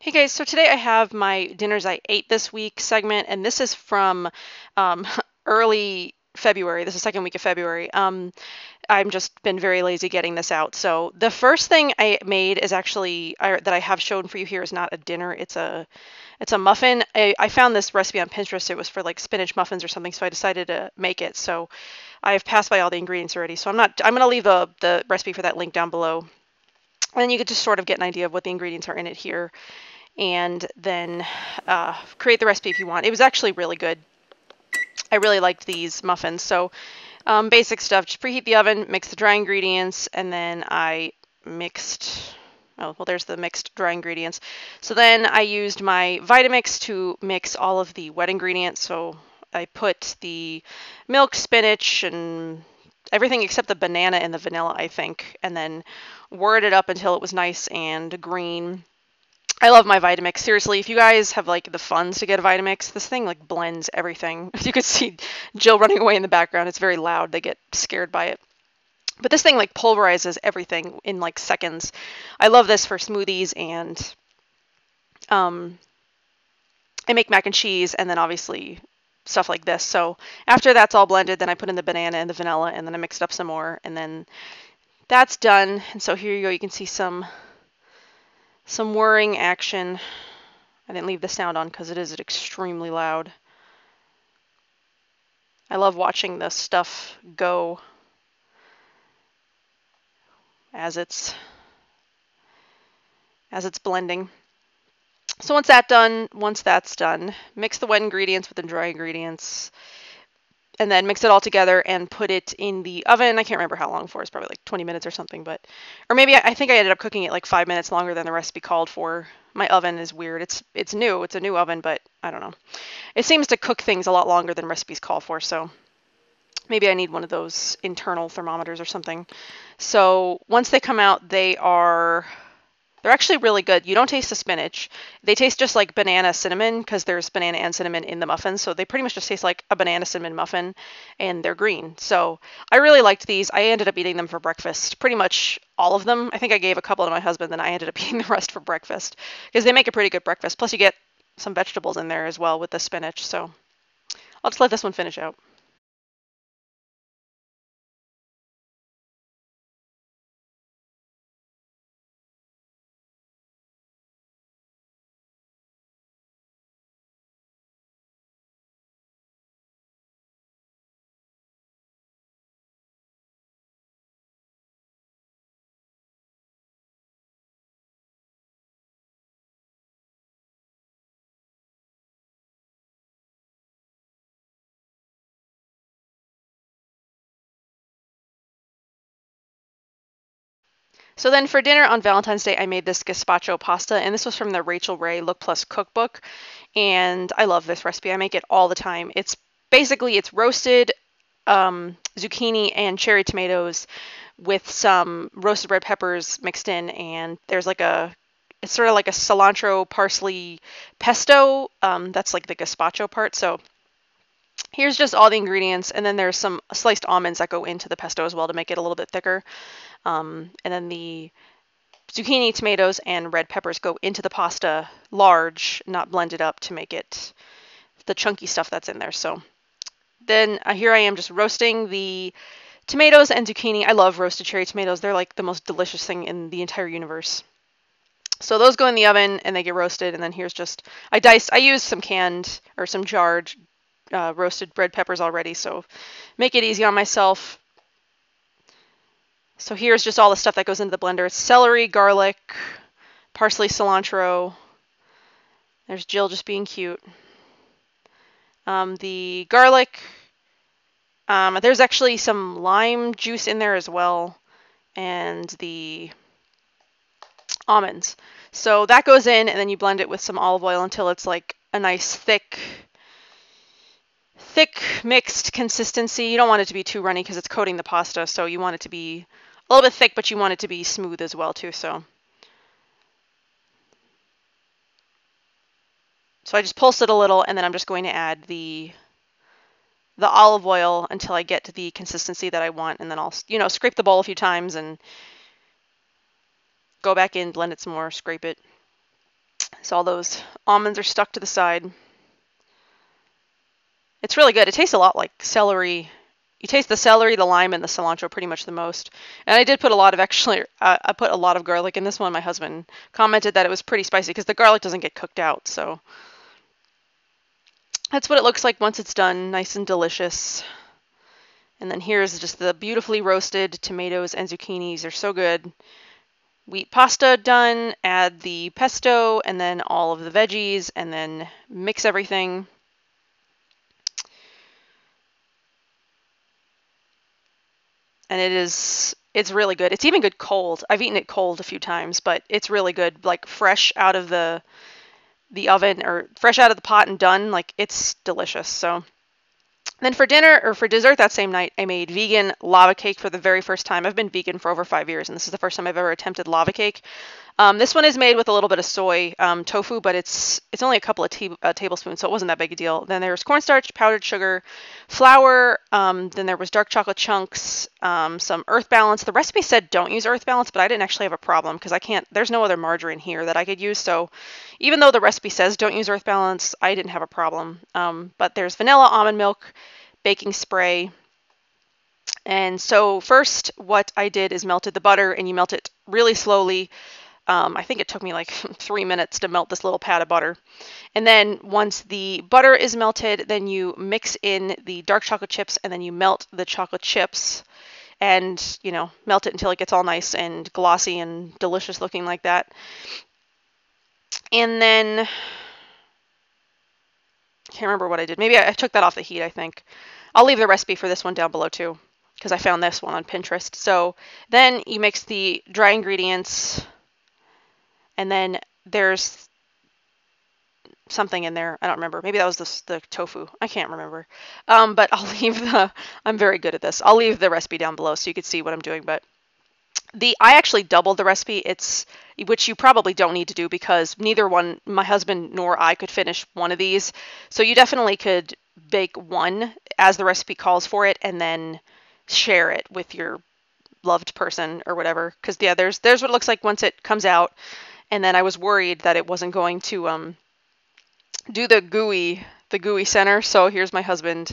Hey guys, so today I have my dinners I ate this week segment, and this is from um, early February. This is the second week of February. I'm just been very lazy getting this out. So the first thing I made is actually that I have shown for you here is not a dinner. It's a muffin. I found this recipe on Pinterest. It was for like spinach muffins or something, so I decided to make it. So I've passed by all the ingredients already. So I'm gonna leave the recipe for that link down below, and then you could just sort of get an idea of what the ingredients are in it here and then create the recipe if you want. It was actually really good. I really liked these muffins. So basic stuff, just preheat the oven, mix the dry ingredients, and then I mixed, oh, well, there's the mixed dry ingredients. So then I used my Vitamix to mix all of the wet ingredients. So I put the milk, spinach, and everything except the banana and the vanilla, I think, and then whirred it up until it was nice and green. I love my Vitamix. Seriously, if you guys have like the funds to get a Vitamix, this thing like blends everything. You could see Jill running away in the background. It's very loud. They get scared by it. But this thing like pulverizes everything in like seconds. I love this for smoothies and I make mac and cheese and then obviously stuff like this. So after that's all blended, then I put in the banana and the vanilla and then I mixed up some more and then that's done. And so here you go. You can see some whirring action. I didn't leave the sound on because it is extremely loud. I love watching the stuff go as it's blending. So once that's done, mix the wet ingredients with the dry ingredients, and then mix it all together and put it in the oven. I can't remember how long for. It's probably like 20 minutes or something, or maybe I think I ended up cooking it like 5 minutes longer than the recipe called for. My oven is weird. It's new. It's a new oven, but I don't know. It seems to cook things a lot longer than recipes call for, so maybe I need one of those internal thermometers or something. So once they come out, they're actually really good. You don't taste the spinach. They taste just like banana cinnamon because there's banana and cinnamon in the muffins. So they pretty much just taste like a banana cinnamon muffin and they're green. So I really liked these. I ended up eating them for breakfast, pretty much all of them. I think I gave a couple to my husband, then I ended up eating the rest for breakfast because they make a pretty good breakfast. Plus you get some vegetables in there as well with the spinach. So I'll just let this one finish out. So then for dinner on Valentine's Day, I made this gazpacho pasta, and this was from the Rachel Ray Look Plus cookbook, and I love this recipe. I make it all the time. It's roasted zucchini and cherry tomatoes with some roasted red peppers mixed in, and there's like it's sort of like a cilantro parsley pesto. That's like the gazpacho part. So here's just all the ingredients, and then there's some sliced almonds that go into the pesto as well to make it a little bit thicker. And then the zucchini, tomatoes, and red peppers go into the pasta large, not blended up to make it the chunky stuff that's in there. So then here I am just roasting the tomatoes and zucchini. I love roasted cherry tomatoes. They're like the most delicious thing in the entire universe. So those go in the oven and they get roasted. And then here's just, I used some canned or some jarred roasted red peppers already. So make it easy on myself. So here's just all the stuff that goes into the blender. It's celery, garlic, parsley, cilantro. There's Jill just being cute. The garlic, there's actually some lime juice in there as well, and the almonds. So that goes in, and then you blend it with some olive oil until it's like a nice thick mixed consistency. You don't want it to be too runny because it's coating the pasta, so you want it to be a little bit thick, but you want it to be smooth as well too. So I just pulse it a little, and then I'm just going to add the olive oil until I get to the consistency that I want, and then I'll scrape the bowl a few times and go back in, blend it some more, scrape it. So all those almonds are stuck to the side. It's really good. It tastes a lot like celery. You taste the celery, the lime, and the cilantro pretty much the most. And I did put a lot of I put a lot of garlic in this one. My husband commented that it was pretty spicy because the garlic doesn't get cooked out. So that's what it looks like once it's done, nice and delicious. And then here's just the beautifully roasted tomatoes and zucchinis. They're so good. Wheat pasta done, add the pesto and then all of the veggies and then mix everything. And it's really good. It's even good cold. I've eaten it cold a few times, but it's really good, like fresh out of the oven or fresh out of the pot and done. Like it's delicious. So then for dinner or for dessert that same night, I made vegan lava cake for the very first time. I've been vegan for over 5 years, and this is the first time I've ever attempted lava cake. This one is made with a little bit of soy tofu, but it's only a couple of tablespoons, so it wasn't that big a deal. Then there's cornstarch, powdered sugar, flour. Then there was dark chocolate chunks, some earth balance. The recipe said don't use earth balance, but I didn't actually have a problem because there's no other margarine here that I could use. So even though the recipe says don't use earth balance, I didn't have a problem. But there's vanilla, almond milk, baking spray. And so first what I did is melted the butter, and you melt it really slowly. I think it took me like 3 minutes to melt this little pat of butter. And then once the butter is melted, then you mix in the dark chocolate chips, and then you melt the chocolate chips and, melt it until it gets all nice and glossy and delicious looking like that. And then, I can't remember what I did. Maybe I took that off the heat, I think. I'll leave the recipe for this one down below too, because I found this one on Pinterest. So then you mix the dry ingredients, and then there's something in there. I don't remember. Maybe that was the tofu. I can't remember. But I'm very good at this. I'll leave the recipe down below so you can see what I'm doing. But I actually doubled the recipe, which you probably don't need to do because neither my husband nor I could finish one of these. So you definitely could bake one as the recipe calls for it and then share it with your loved person or whatever. Because yeah, there's what it looks like once it comes out. And then I was worried that it wasn't going to do the gooey center. So here's my husband.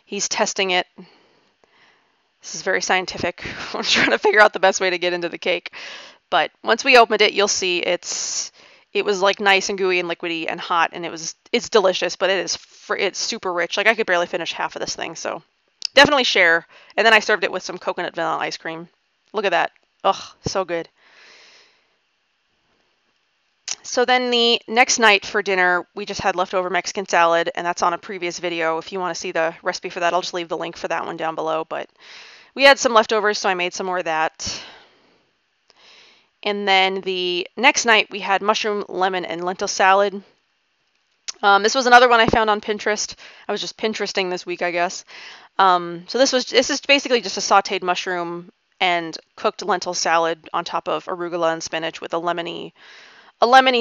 He's testing it. This is very scientific. I'm trying to figure out the best way to get into the cake. But once we opened it, you'll see it was like nice and gooey and liquidy and hot, and it's delicious, but it's super rich. Like I could barely finish half of this thing. So definitely share. And then I served it with some coconut vanilla ice cream. Look at that. Ugh, so good. So then the next night for dinner, we just had leftover Mexican salad, and that's on a previous video. If you want to see the recipe for that, I'll just leave the link for that one down below. But we had some leftovers, so I made some more of that. And then the next night, we had mushroom, lemon, and lentil salad. This was another one I found on Pinterest. I was just Pinteresting this week, I guess. So this is basically just a sautéed mushroom and cooked lentil salad on top of arugula and spinach with a lemony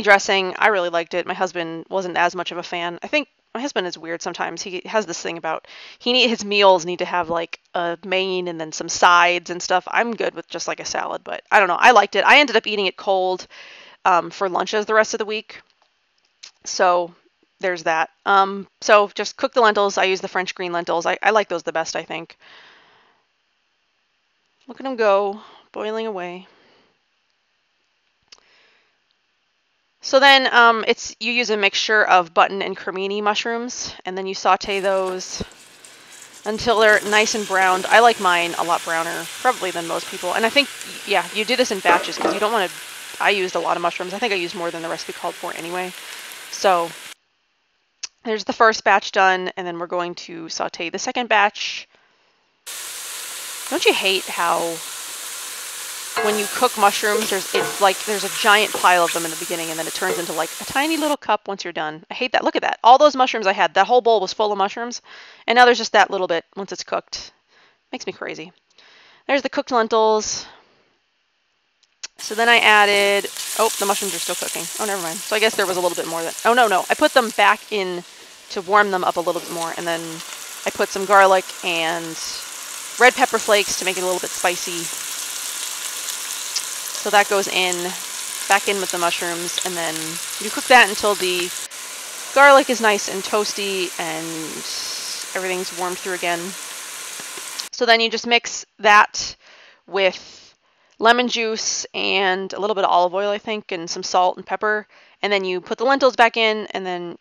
dressing. I really liked it. My husband wasn't as much of a fan. I think my husband is weird sometimes. He has this thing about his meals need to have like a main and then some sides and stuff. I'm good with just like a salad, but I don't know. I liked it. I ended up eating it cold for lunches the rest of the week. So there's that. So just cook the lentils. I use the French green lentils. I like those the best, I think. Look at them go, boiling away. So then you use a mixture of button and cremini mushrooms, and then you saute those until they're nice and browned. I like mine a lot browner, probably than most people. And I think, yeah, you do this in batches because you don't want to. I used a lot of mushrooms. I think I used more than the recipe called for anyway. So there's the first batch done, and then we're going to saute the second batch. Don't you hate how when you cook mushrooms, there's a giant pile of them in the beginning, and then it turns into like a tiny little cup once you're done. I hate that. Look at that. All those mushrooms I had, that whole bowl was full of mushrooms, and now there's just that little bit once it's cooked. Makes me crazy. There's the cooked lentils. So then I added, the mushrooms are still cooking. Oh, never mind. So I guess there was a little bit more no. I put them back in to warm them up a little bit more, and then I put some garlic and red pepper flakes to make it a little bit spicy. So that goes in. back in with the mushrooms, and then you cook that until the garlic is nice and toasty and everything's warmed through again. So then you just mix that with lemon juice and a little bit of olive oil, I think, and some salt and pepper. And then you put the lentils back in, and then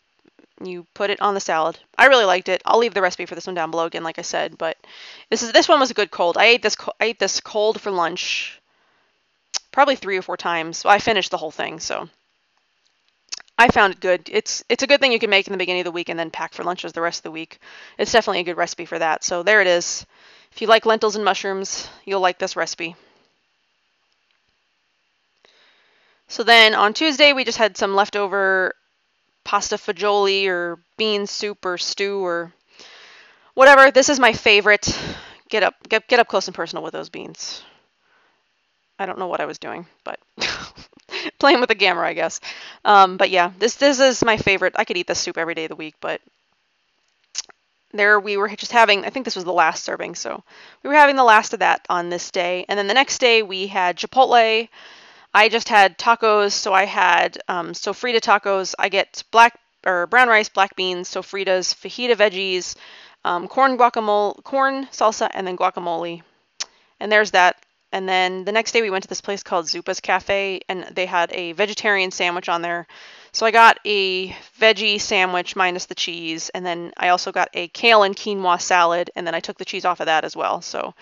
you put it on the salad. I really liked it. I'll leave the recipe for this one down below again, like I said. But this one was a good cold. I ate this cold for lunch probably 3 or 4 times. Well, I finished the whole thing, so I found it good. It's a good thing you can make in the beginning of the week and then pack for lunches the rest of the week. It's definitely a good recipe for that. So there it is. If you like lentils and mushrooms, you'll like this recipe. So then on Tuesday, we just had some leftover pasta fagioli or bean soup or stew or whatever. This is my favorite. Get up close and personal with those beans. I don't know what I was doing, but playing with the camera, I guess. But yeah, this is my favorite. I could eat this soup every day of the week, but there we were just having, I think this was the last serving, so we were having the last of that on this day. And then the next day we had Chipotle. I just had tacos, so I had sofrita tacos. I get brown rice, black beans, sofritas, fajita veggies, corn salsa, and then guacamole. And there's that. And then the next day we went to this place called Zupa's Cafe, and they had a vegetarian sandwich on there. So I got a veggie sandwich minus the cheese, and then I also got a kale and quinoa salad, and then I took the cheese off of that as well. So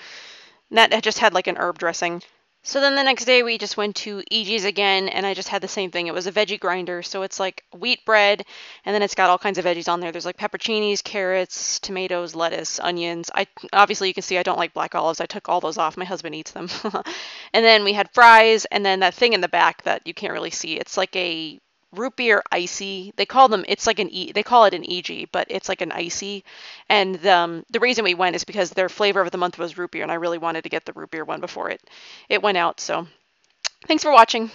that just had like an herb dressing. So then the next day we just went to Eegee's again, and I just had the same thing. It was a veggie grinder, so it's like wheat bread, and then it's got all kinds of veggies on there. There's like pepperoncinis, carrots, tomatoes, lettuce, onions. Obviously you can see I don't like black olives. I took all those off. My husband eats them. And then we had fries, and then that thing in the back that you can't really see. It's like a root beer icy. They call it an Eegee, but it's like an icy. And the reason we went is because their flavor of the month was root beer, and I really wanted to get the root beer one before it went out. So thanks for watching.